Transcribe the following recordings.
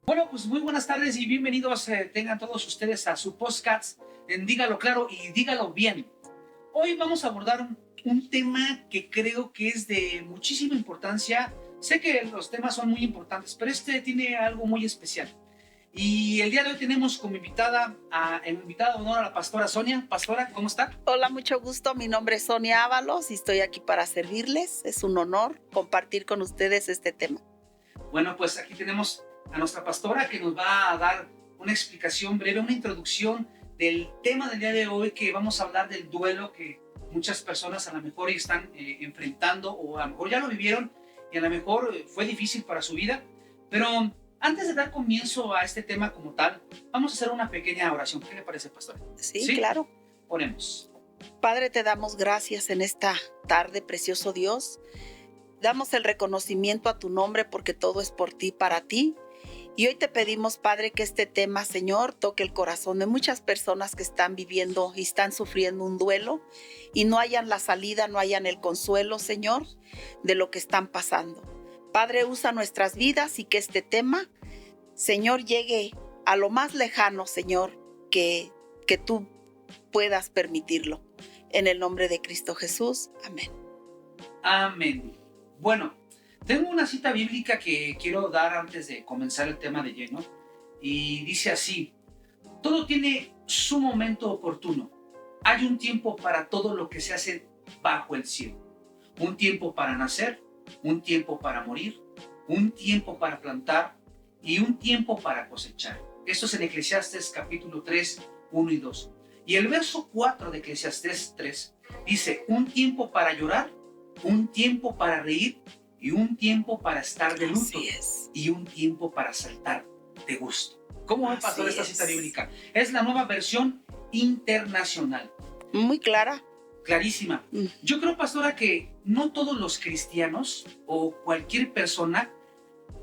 Bueno, pues muy buenas tardes y bienvenidos tengan todos ustedes a su podcast en Dígalo Claro y Dígalo Bien. Hoy vamos a abordar un tema que creo que es de muchísima importancia. Sé que los temas son muy importantes, pero este tiene algo muy especial. Y el día de hoy tenemos como invitada de honor a la pastora Sonia. Pastora, ¿cómo está? Hola, mucho gusto. Mi nombre es Sonia Ábalos y estoy aquí para servirles. Es un honor compartir con ustedes este tema. Bueno, pues aquí tenemos a nuestra pastora que nos va a dar una explicación breve, una introducción del tema del día de hoy, que vamos a hablar del duelo que muchas personas a lo mejor están enfrentando, o a lo mejor ya lo vivieron y a lo mejor fue difícil para su vida. Pero antes de dar comienzo a este tema como tal, vamos a hacer una pequeña oración. ¿Qué le parece, pastora? Sí, claro. Oremos. Padre, te damos gracias en esta tarde, precioso Dios. Damos el reconocimiento a tu nombre porque todo es por ti, para ti. Y hoy te pedimos, Padre, que este tema, Señor, toque el corazón de muchas personas que están viviendo y están sufriendo un duelo y no hayan la salida, no hayan el consuelo, Señor, de lo que están pasando. Padre, usa nuestras vidas y que este tema, Señor, llegue a lo más lejano, Señor, que tú puedas permitirlo. En el nombre de Cristo Jesús. Amén. Amén. Bueno, tengo una cita bíblica que quiero dar antes de comenzar el tema de lleno, y dice así: todo tiene su momento oportuno. Hay un tiempo para todo lo que se hace bajo el cielo. Un tiempo para nacer, un tiempo para morir, un tiempo para plantar y un tiempo para cosechar. Esto es en Eclesiastés capítulo 3, 1 y 2. Y el verso 4 de Eclesiastés 3 dice: un tiempo para llorar, un tiempo para reír y un tiempo para estar de luto y un tiempo para saltar de gusto. ¿Cómo me pasó esta cita bíblica? Es la nueva versión internacional. Muy clara. Clarísima. Yo creo, pastora, que no todos los cristianos o cualquier persona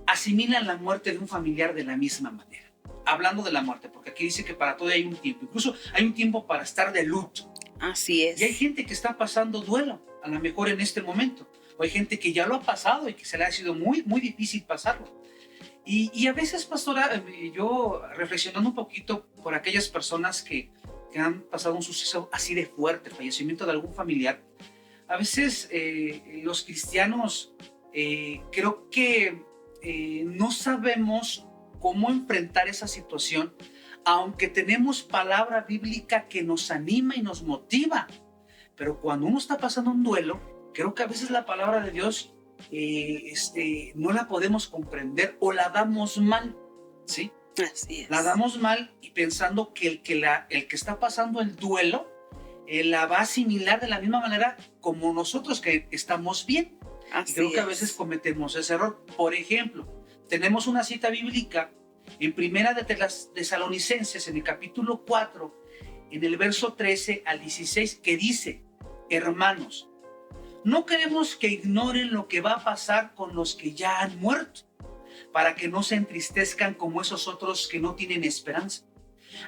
asimilan la muerte de un familiar de la misma manera. Hablando de la muerte, porque aquí dice que para todo hay un tiempo. Incluso hay un tiempo para estar de luto. Así es. Y hay gente que está pasando duelo, a lo mejor en este momento. O hay gente que ya lo ha pasado y que se le ha sido muy, muy difícil pasarlo. Y a veces, pastora, yo reflexionando un poquito por aquellas personas que han pasado un suceso así de fuerte, el fallecimiento de algún familiar, a veces los cristianos creo que no sabemos cómo enfrentar esa situación, aunque tenemos palabra bíblica que nos anima y nos motiva. Pero cuando uno está pasando un duelo, creo que a veces la palabra de Dios no la podemos comprender o la damos mal, ¿sí? Así es. La damos mal y pensando que el que está pasando el duelo la va a asimilar de la misma manera como nosotros que estamos bien. Así y creo que a es. veces cometemos ese error. Por ejemplo, tenemos una cita bíblica en Primera de las Tesalonicenses, en el capítulo 4, en el verso 13 al 16, que dice: hermanos, no queremos que ignoren lo que va a pasar con los que ya han muerto, para que no se entristezcan como esos otros que no tienen esperanza.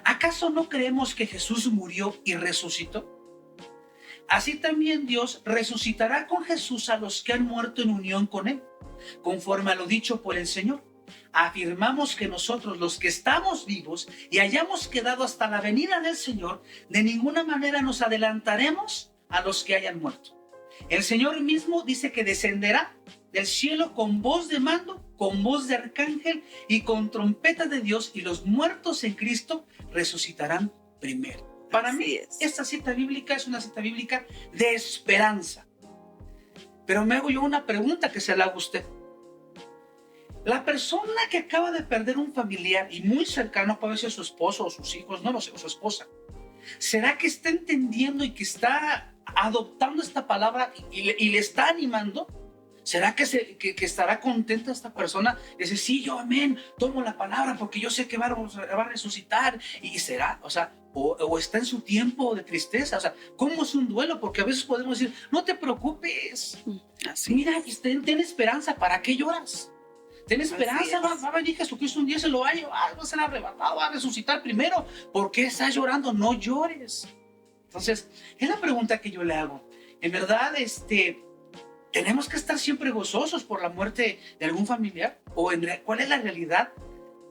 ¿Acaso no creemos que Jesús murió y resucitó? Así también Dios resucitará con Jesús a los que han muerto en unión con Él, conforme a lo dicho por el Señor. Afirmamos que nosotros, los que estamos vivos y hayamos quedado hasta la venida del Señor, de ninguna manera nos adelantaremos a los que hayan muerto. El Señor mismo dice que descenderá del cielo con voz de mando, con voz de arcángel y con trompeta de Dios, y los muertos en Cristo resucitarán primero. Para mí, esta cita bíblica es una cita bíblica de esperanza. Pero me hago yo una pregunta que se la hago a usted. La persona que acaba de perder un familiar y muy cercano, puede ser su esposo o sus hijos, no lo sé, o su esposa, ¿será que está entendiendo y que está adoptando esta palabra y le está animando? ¿Será que estará contenta esta persona? Dice: sí, yo amén, tomo la palabra porque yo sé que va a resucitar. Y será, o está en su tiempo de tristeza. O sea, ¿cómo es un duelo? Porque a veces podemos decir: no te preocupes, mira, ten esperanza, ¿para qué lloras? Ten esperanza, va a venir Jesucristo un día, se lo va a llevar, va a ser arrebatado, va a resucitar primero. ¿Por qué estás llorando? No llores. Entonces, es la pregunta que yo le hago. En verdad, tenemos que estar siempre gozosos por la muerte de algún familiar, o ¿cuál es la realidad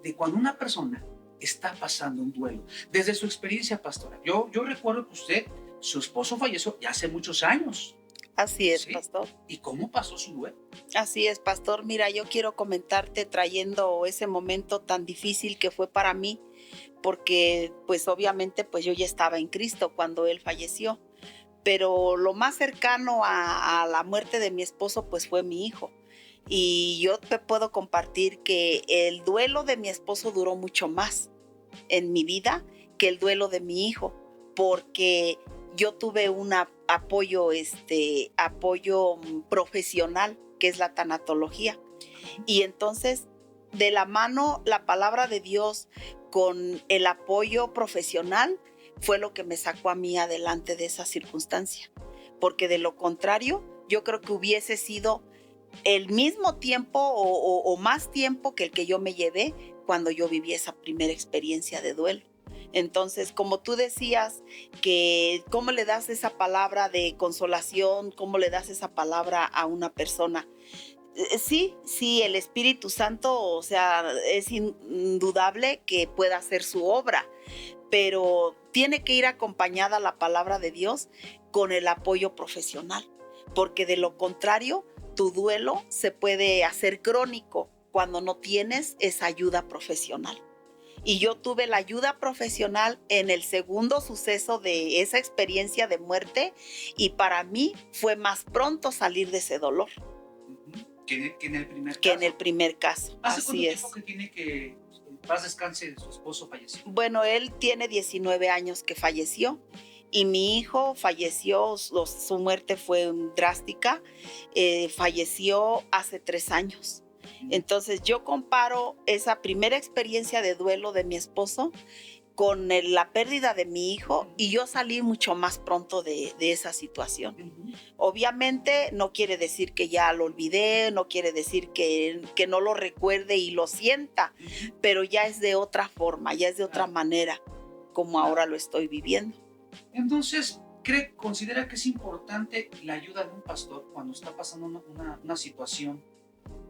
de cuando una persona está pasando un duelo. Desde su experiencia, pastora, yo recuerdo que usted, su esposo falleció ya hace muchos años. Así es, ¿Sí? pastor. ¿Y cómo pasó su duelo? Así es, pastor. Mira, yo quiero comentarte trayendo ese momento tan difícil que fue para mí, porque pues obviamente pues yo ya estaba en Cristo cuando él falleció, pero lo más cercano a la muerte de mi esposo pues fue mi hijo. Y yo te puedo compartir que el duelo de mi esposo duró mucho más en mi vida que el duelo de mi hijo, porque yo tuve un apoyo profesional, que es la tanatología. Y entonces, de la mano, la palabra de Dios con el apoyo profesional fue lo que me sacó a mí adelante de esa circunstancia. Porque de lo contrario, yo creo que hubiese sido el mismo tiempo o más tiempo que el que yo me llevé cuando yo viví esa primera experiencia de duelo. Entonces, como tú decías, que cómo le das esa palabra de consolación, cómo le das esa palabra a una persona. Sí, el Espíritu Santo, o sea, es indudable que pueda hacer su obra, pero tiene que ir acompañada la palabra de Dios con el apoyo profesional, porque de lo contrario, tu duelo se puede hacer crónico cuando no tienes esa ayuda profesional. Y yo tuve la ayuda profesional en el segundo suceso de esa experiencia de muerte, y para mí fue más pronto salir de ese dolor. Que en el primer caso. Que en el primer caso. ¿Hace Así cuánto es. tiempo que tiene que, en paz descanse, su esposo falleció? Bueno, él tiene 19 años que falleció. Y mi hijo falleció, su muerte fue drástica, falleció hace 3 años. Entonces yo comparo esa primera experiencia de duelo de mi esposo con la pérdida de mi hijo, y yo salí mucho más pronto de esa situación. Obviamente no quiere decir que ya lo olvidé, no quiere decir que no lo recuerde y lo sienta, pero ya es de otra forma, ya es de otra manera como ahora lo estoy viviendo. Entonces, considera que es importante la ayuda de un pastor cuando está pasando una situación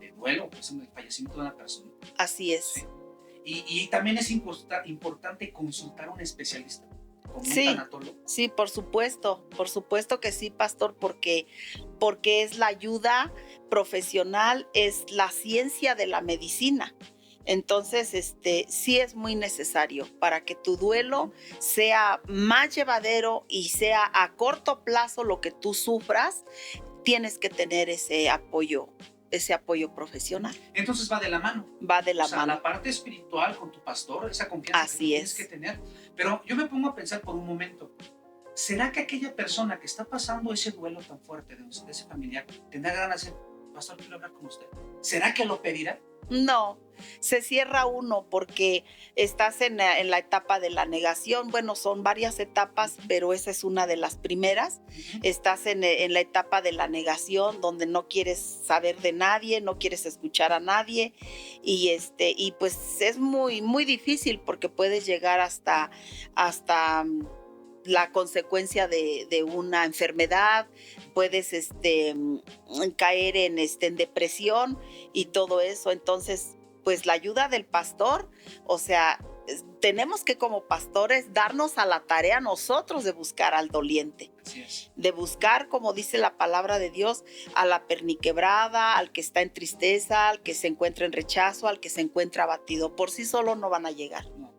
de duelo, por ejemplo, el fallecimiento de una persona. Así es. Sí. Y también es importante consultar a un especialista, como un Sí, tanatólogo. sí, por supuesto que sí, pastor, porque es la ayuda profesional, es la ciencia de la medicina. Entonces, sí es muy necesario para que tu duelo sea más llevadero y sea a corto plazo lo que tú sufras. Tienes que tener ese apoyo profesional. Entonces va de la mano. Va de la mano. La parte espiritual con tu pastor, esa confianza Así que tú tienes es. que tener. Pero yo me pongo a pensar por un momento, ¿será que aquella persona que está pasando ese duelo tan fuerte de ese familiar tendrá ganas de decir, pastor, quiero hablar con usted? ¿Será que lo pedirá? No, se cierra uno porque estás en la etapa de la negación. Bueno, son varias etapas, pero esa es una de las primeras. Estás en la etapa de la negación, donde no quieres saber de nadie, no quieres escuchar a nadie, y pues es muy, muy difícil, porque puedes llegar hasta la consecuencia de una enfermedad, puedes caer en depresión y todo eso. Entonces, pues la ayuda del pastor, o sea, tenemos que como pastores darnos a la tarea nosotros de buscar al doliente. Así es. De buscar, como dice la palabra de Dios, a la perniquebrada, al que está en tristeza, al que se encuentra en rechazo, al que se encuentra abatido. Por sí solo no van a llegar. No,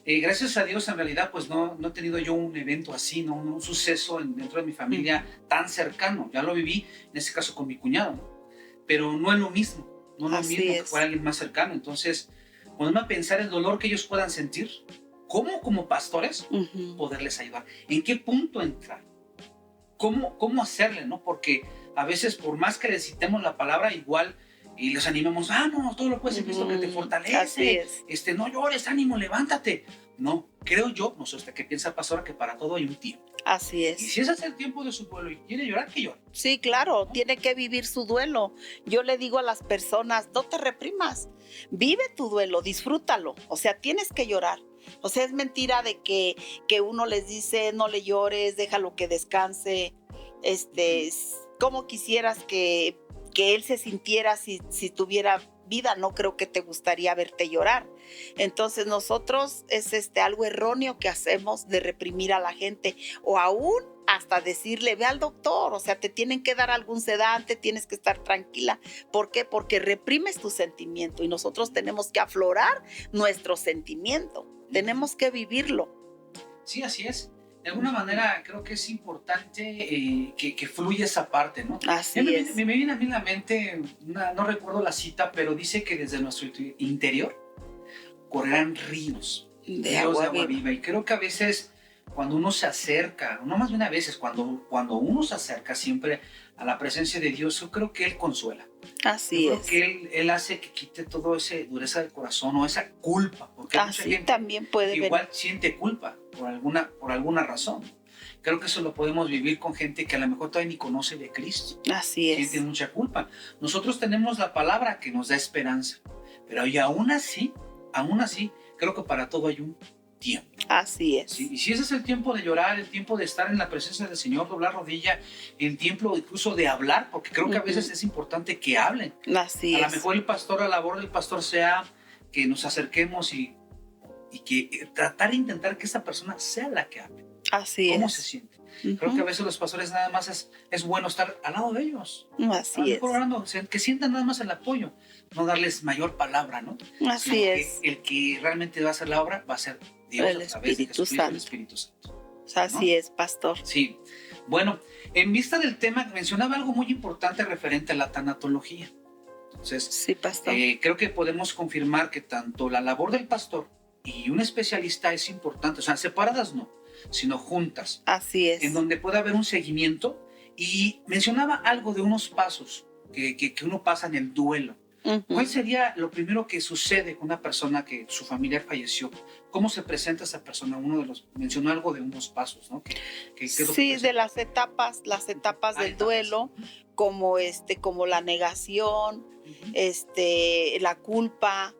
gracias a Dios, en realidad, pues no he tenido yo un evento así, ¿no? Un suceso dentro de mi familia tan cercano. Ya lo viví, en este caso con mi cuñado, ¿no? Pero no es lo mismo, no es lo mismo que fuera alguien más cercano. Entonces, ponerme a pensar el dolor que ellos puedan sentir, ¿cómo como pastores poderles ayudar? ¿En qué punto entrar? ¿Cómo hacerle, no? Porque a veces, por más que les citemos la palabra, igual y los animemos, vamos, todo lo puedes en Cristo que te fortalece. Así es. No llores, ánimo, levántate. No, creo yo, no sé usted qué piensa, pastora, que para todo hay un tiempo. Así es. Y si ese es el tiempo de su duelo y quiere llorar, que llore. Sí, claro, ¿no? Tiene que vivir su duelo. Yo le digo a las personas, no te reprimas, vive tu duelo, disfrútalo. O sea, tienes que llorar. O sea, es mentira de que uno les dice, no le llores, déjalo que descanse. ¿Cómo quisieras que él se sintiera si tuviera vida no creo que te gustaría verte llorar. Entonces nosotros es algo erróneo que hacemos de reprimir a la gente, o aún hasta decirle, ve al doctor, o sea, te tienen que dar algún sedante, tienes que estar tranquila. ¿Por qué? Porque reprimes tu sentimiento y nosotros tenemos que aflorar nuestro sentimiento, tenemos que vivirlo. Sí, así es. De alguna manera creo que es importante que fluya esa parte, ¿no? Así es. Me viene a mí en la mente, no recuerdo la cita, pero dice que desde nuestro interior correrán ríos de agua viva. Y creo que a veces cuando uno se acerca, no más bien a veces, cuando uno se acerca siempre a la presencia de Dios, yo creo que Él consuela. Así es. Creo que Él hace que quite todo ese dureza del corazón o esa culpa, porque hay mucha gente también puede que igual siente culpa por alguna razón. Creo que eso lo podemos vivir con gente que a lo mejor todavía ni conoce de Cristo. Así es. Siente mucha culpa. Nosotros tenemos la palabra que nos da esperanza, pero y aún así, creo que para todo hay un tiempo. Así es. ¿Sí? Y si ese es el tiempo de llorar, el tiempo de estar en la presencia del Señor, doblar rodilla, el tiempo incluso de hablar, porque creo que a veces es importante que hablen. Así es. A lo mejor la labor del pastor sea que nos acerquemos y que tratar de intentar que esa persona sea la que hable. Así ¿Cómo es. se siente? Creo que a veces los pastores nada más es bueno estar al lado de ellos. Así es. Orando, que sientan nada más el apoyo, no darles mayor palabra, ¿no? Así es. El que realmente va a hacer la obra va a ser Dios el Espíritu Santo. El Espíritu Santo. Así es, pastor. Sí. Bueno, en vista del tema, mencionaba algo muy importante referente a la tanatología. Entonces, sí, pastor. Creo que podemos confirmar que tanto la labor del pastor y un especialista es importante, o sea, separadas no, sino juntas. Así es. En donde puede haber un seguimiento. Y mencionaba algo de unos pasos que uno pasa en el duelo. ¿Cuál sería lo primero que sucede con una persona que su familiar falleció? ¿Cómo se presenta esa persona? Mencionó algo de unos pasos, ¿no? Sí, de las etapas del duelo, como la negación, la culpa,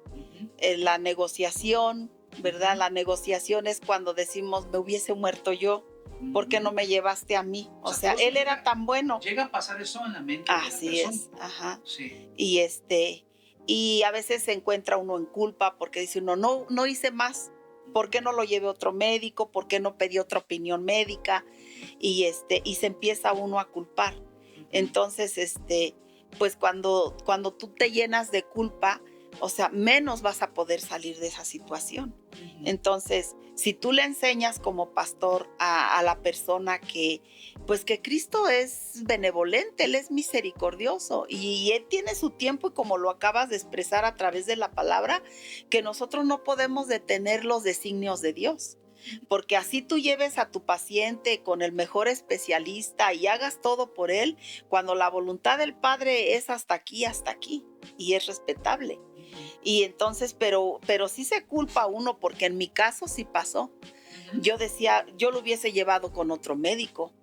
la negociación, ¿verdad? La negociación es cuando decimos, me hubiese muerto yo, ¿por qué no me llevaste a mí? O sea, él era tan bueno. Llega a pasar eso en la mente. Así es, ajá. Sí. Y a veces se encuentra uno en culpa porque dice uno, no hice más. ¿Por qué no lo llevé a otro médico? ¿Por qué no pedí otra opinión médica? Y se empieza uno a culpar. Entonces, pues cuando tú te llenas de culpa, o sea, menos vas a poder salir de esa situación. Entonces, si tú le enseñas como pastor a la persona que Cristo es benevolente, Él es misericordioso y Él tiene su tiempo, y como lo acabas de expresar a través de la palabra, que nosotros no podemos detener los designios de Dios. Porque así tú lleves a tu paciente con el mejor especialista y hagas todo por él, cuando la voluntad del Padre es hasta aquí, y es respetable. Y entonces, pero sí se culpa a uno, porque en mi caso sí pasó. Yo decía, yo lo hubiese llevado con otro médico.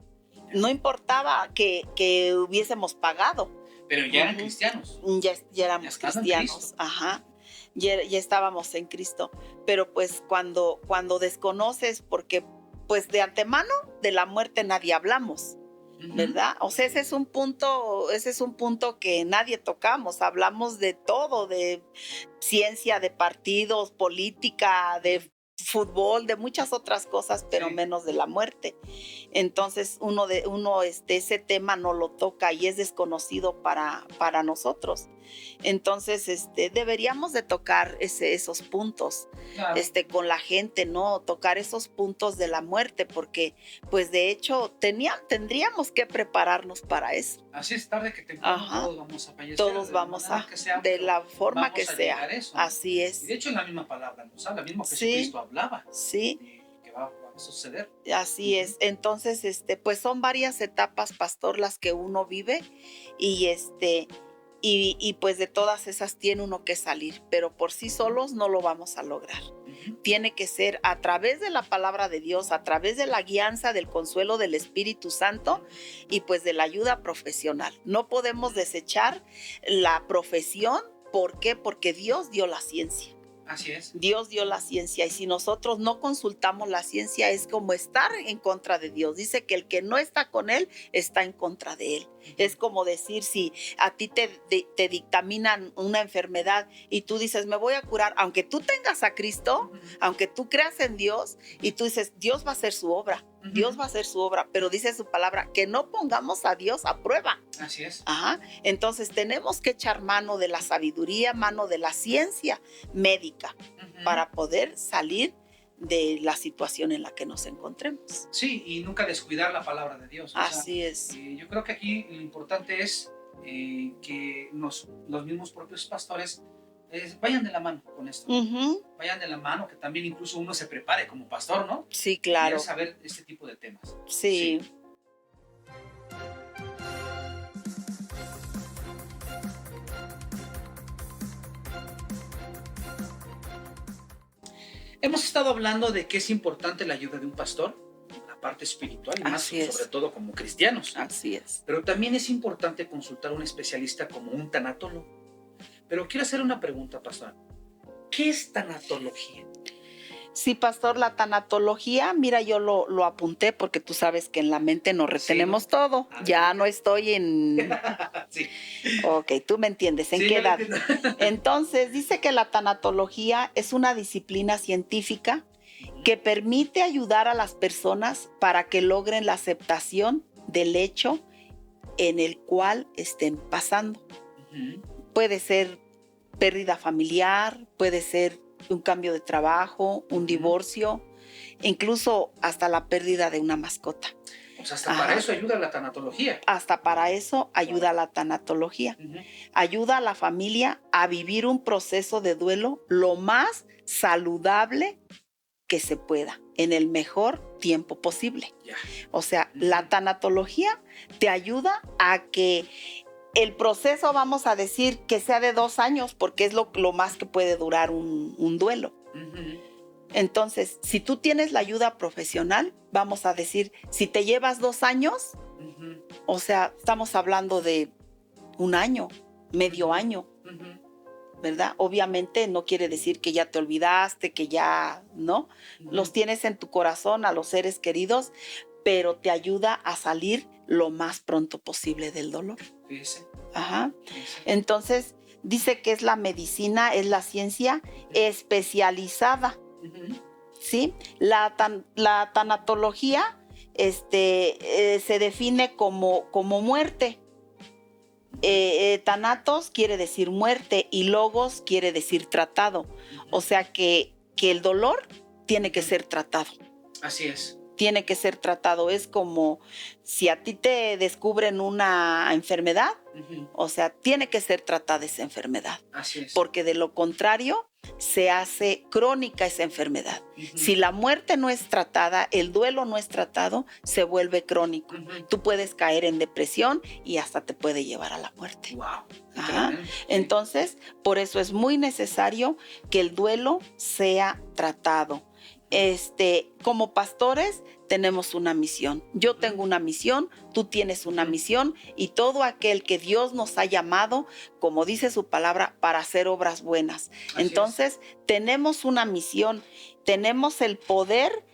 No importaba que hubiésemos pagado. Pero ya eran cristianos. Ya éramos cristianos, ajá. Ya estábamos en Cristo. Pero pues cuando desconoces, porque pues de antemano de la muerte nadie hablamos, ¿verdad? O sea, ese es un punto que nadie tocamos. Hablamos de todo, de ciencia, de partidos, política, de fútbol, de muchas otras cosas, pero menos de la muerte. Entonces ese tema no lo toca y es desconocido para nosotros. Entonces deberíamos de tocar esos puntos, claro, con la gente, ¿no? Tocar esos puntos de la muerte, porque pues de hecho tendríamos que prepararnos para eso. Así es, tarde que temprano todos vamos a fallecer. Todos vamos de la forma que sea. Eso, así es. Y de hecho en la misma palabra nos habla, mismo Jesucristo hablaba. Sí. Que va a suceder. Así es. Entonces, pues son varias etapas, pastor, las que uno vive, y pues de todas esas tiene uno que salir, pero por sí solos no lo vamos a lograr. Tiene que ser a través de la palabra de Dios, a través de la guianza, del consuelo del Espíritu Santo y pues de la ayuda profesional. No podemos desechar la profesión. ¿Por qué? Porque Dios dio la ciencia. Así es. Dios dio la ciencia y si nosotros no consultamos la ciencia es como estar en contra de Dios. Dice que el que no está con Él está en contra de Él. Es como decir, si a ti te dictaminan una enfermedad y tú dices, me voy a curar, aunque tú tengas a Cristo, aunque tú creas en Dios y tú dices, Dios va a hacer su obra. Dios va a hacer su obra, pero dice su palabra que no pongamos a Dios a prueba. Así es. Ajá. Entonces tenemos que echar mano de la sabiduría, mano de la ciencia médica para poder salir de la situación en la que nos encontremos. Sí, y nunca descuidar la palabra de Dios. Así es. Yo creo que aquí lo importante es que los mismos propios pastores vayan de la mano con esto. Vayan de la mano, que también incluso uno se prepare como pastor, ¿no? Sí, claro. Y saber este tipo de temas. Sí. Hemos estado hablando de que es importante la ayuda de un pastor, la parte espiritual, y más sobre todo como cristianos. Así es. Pero también es importante consultar a un especialista como un tanatólogo. Pero quiero hacer una pregunta, pastor. ¿Qué es tanatología? Sí, pastor, la tanatología, mira, yo lo apunté porque tú sabes que en la mente nos retenemos todo. Ya no estoy en... Sí. Ok, tú me entiendes, ¿en qué edad? Entonces, dice que la tanatología es una disciplina científica que permite ayudar a las personas para que logren la aceptación del hecho en el cual estén pasando. Puede ser pérdida familiar, puede ser un cambio de trabajo, un divorcio, incluso hasta la pérdida de una mascota. O sea, hasta para eso ayuda la tanatología. Hasta para eso ayuda la tanatología. Ayuda a la familia a vivir un proceso de duelo lo más saludable que se pueda, en el mejor tiempo posible. O sea, la tanatología te ayuda a que el proceso, vamos a decir, que sea de 2 años, porque es lo más que puede durar un duelo. Entonces, si tú tienes la ayuda profesional, vamos a decir, si te llevas 2 años, o sea, estamos hablando de 1 año, medio año, ¿verdad? Obviamente no quiere decir que ya te olvidaste, que ya, ¿no? Los tienes en tu corazón a los seres queridos, pero te ayuda a salir lo más pronto posible del dolor. Fíjese. Ajá. Dice que es la medicina, es la ciencia especializada. ¿Sí? La tanatología se define como muerte. Tanatos quiere decir muerte y logos quiere decir tratado. O sea que el dolor tiene que ser tratado. Así es. Tiene que ser tratado. Es como si a ti te descubren una enfermedad, o sea, tiene que ser tratada esa enfermedad. Así es. Porque de lo contrario, se hace crónica esa enfermedad. Si la muerte no es tratada, el duelo no es tratado, se vuelve crónico. Tú puedes caer en depresión y hasta te puede llevar a la muerte. Wow. Entonces, por eso es muy necesario que el duelo sea tratado. Como pastores tenemos una misión. Yo tengo una misión, tú tienes una misión y todo aquel que Dios nos ha llamado, como dice su palabra, para hacer obras buenas. Entonces, tenemos una misión, tenemos el poder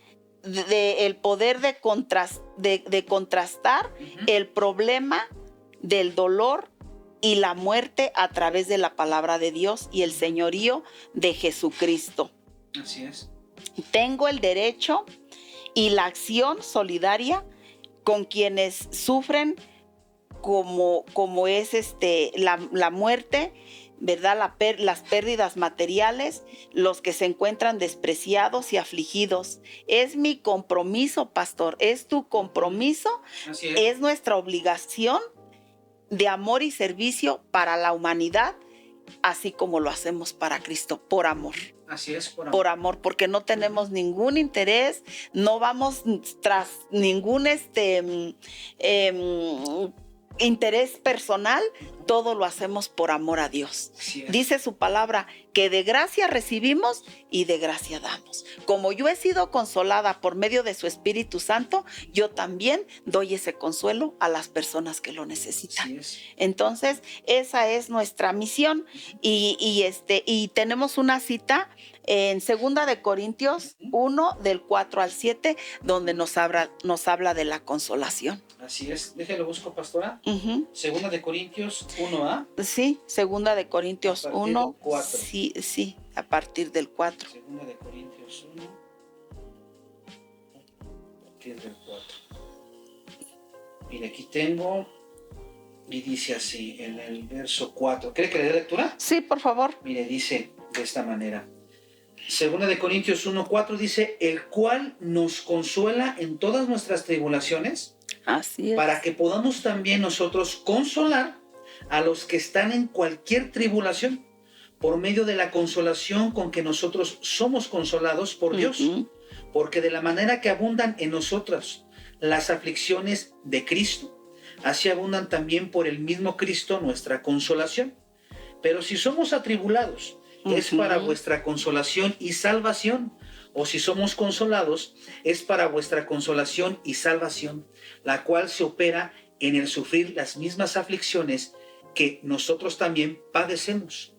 de contrastar el problema del dolor y la muerte a través de la palabra de Dios y el señorío de Jesucristo. Así es. Tengo el derecho y la acción solidaria con quienes sufren como es la muerte, ¿verdad? Las pérdidas materiales, los que se encuentran despreciados y afligidos. Es mi compromiso, pastor, es tu compromiso, es nuestra obligación de amor y servicio para la humanidad, así como lo hacemos para Cristo, por amor. Así es, por amor, porque no tenemos ningún interés, no vamos tras ningún interés personal, todo lo hacemos por amor a Dios. Dice su palabra que de gracia recibimos y de gracia damos. Como yo he sido consolada por medio de su Espíritu Santo, yo también doy ese consuelo a las personas que lo necesitan. Entonces, esa es nuestra misión. Y tenemos una cita en 2 de Corintios 1, del 4 al 7, donde nos habla de la consolación. Así es. Déjalo busco, pastora. 2 de Corintios 1, Sí, 2 de Corintios 1. 4. Sí, a partir del 4. 2 de Corintios 1, a partir del 4. Mira, aquí tengo, y dice así, en el verso 4. ¿Cree que le dé lectura? Sí, por favor. Mire, dice de esta manera. 2 de Corintios 1, 4 dice, el cual nos consuela en todas nuestras tribulaciones. Así es. Para que podamos también nosotros consolar a los que están en cualquier tribulación, por medio de la consolación con que nosotros somos consolados por Dios. Porque de la manera que abundan en nosotros las aflicciones de Cristo, así abundan también por el mismo Cristo nuestra consolación. Pero si somos atribulados, es para vuestra consolación y salvación. O si somos consolados, es para vuestra consolación y salvación, la cual se opera en el sufrir las mismas aflicciones que nosotros también padecemos.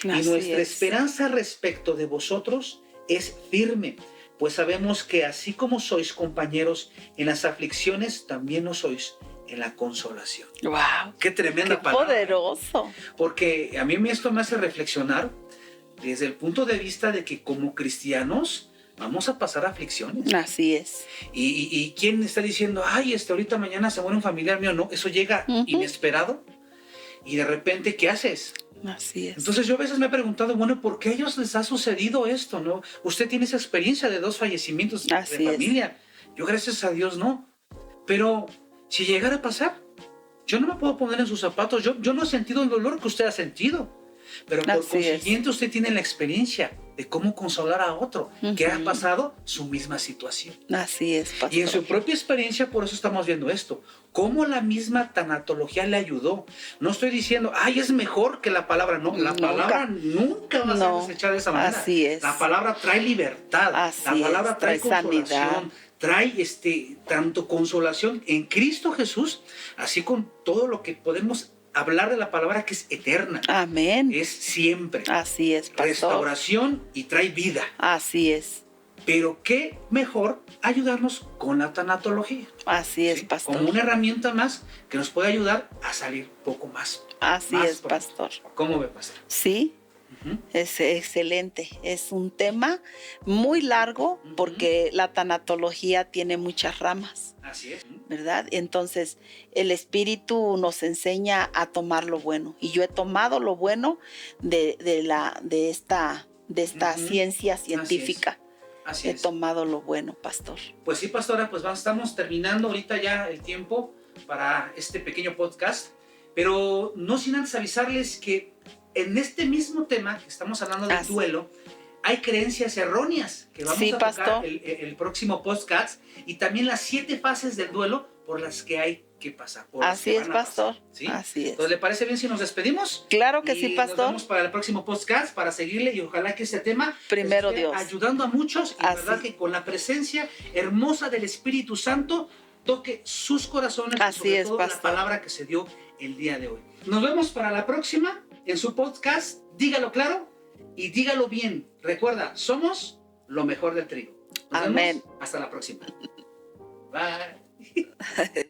Así y nuestra esperanza respecto de vosotros es firme, pues sabemos que así como sois compañeros en las aflicciones, también lo sois en la consolación. ¡Wow! ¡Qué tremenda qué palabra! ¡Poderoso! Porque a mí esto me hace reflexionar desde el punto de vista de que como cristianos vamos a pasar aflicciones. Así es. ¿Y quién está diciendo, ay, ahorita mañana se muere un familiar mío? No, eso llega inesperado y de repente, ¿qué haces? Así es. Entonces yo a veces me he preguntado, bueno, ¿por qué a ellos les ha sucedido esto? ¿No? Usted tiene esa experiencia de 2 fallecimientos de familia. Yo, gracias a Dios, no. Pero si llegara a pasar, yo no me puedo poner en sus zapatos. Yo no he sentido el dolor que usted ha sentido. Pero por consiguiente usted tiene la experiencia de cómo consolar a otro que ha pasado su misma situación. Así es, pastor. Y en su propia experiencia, por eso estamos viendo esto. Cómo la misma tanatología le ayudó. No estoy diciendo, ay, es mejor que la palabra. No, la palabra nunca va a ser desechada de esa manera. Así es. La palabra trae libertad. La palabra trae consolación. Sanidad. Trae tanto consolación en Cristo Jesús, así con todo lo que podemos hablar de la palabra que es eterna. Amén. Es siempre. Así es, pastor. Restauración y trae vida. Así es. Pero qué mejor ayudarnos con la tanatología. Así es, pastor. Como una herramienta más que nos puede ayudar a salir poco más. Así es, pastor. ¿Cómo ve, pastor? Sí. Es excelente, es un tema muy largo porque la tanatología tiene muchas ramas. Así es. ¿Verdad? Entonces el Espíritu nos enseña a tomar lo bueno y yo he tomado lo bueno de esta ciencia científica. Así he tomado lo bueno, pastor. Pues sí, pastora, pues estamos terminando ahorita ya el tiempo para este pequeño podcast, pero no sin antes avisarles que en este mismo tema que estamos hablando del duelo, hay creencias erróneas que vamos a tocar el próximo podcast y también las 7 fases del duelo por las que hay que pasar. Así es, pastor. ¿Sí? Así es. Entonces, ¿le parece bien si nos despedimos? Claro que sí, pastor. Nos vemos para el próximo podcast para seguirle y ojalá que este tema primero esté Dios ayudando a muchos y verdad que con la presencia hermosa del Espíritu Santo toque sus corazones. Así sobre es, todo pastor. La palabra que se dio el día de hoy. Nos vemos para la próxima en su podcast. Dígalo claro y dígalo bien. Recuerda, somos lo mejor del trigo. Nos Amén. vemos. Hasta la próxima. Bye.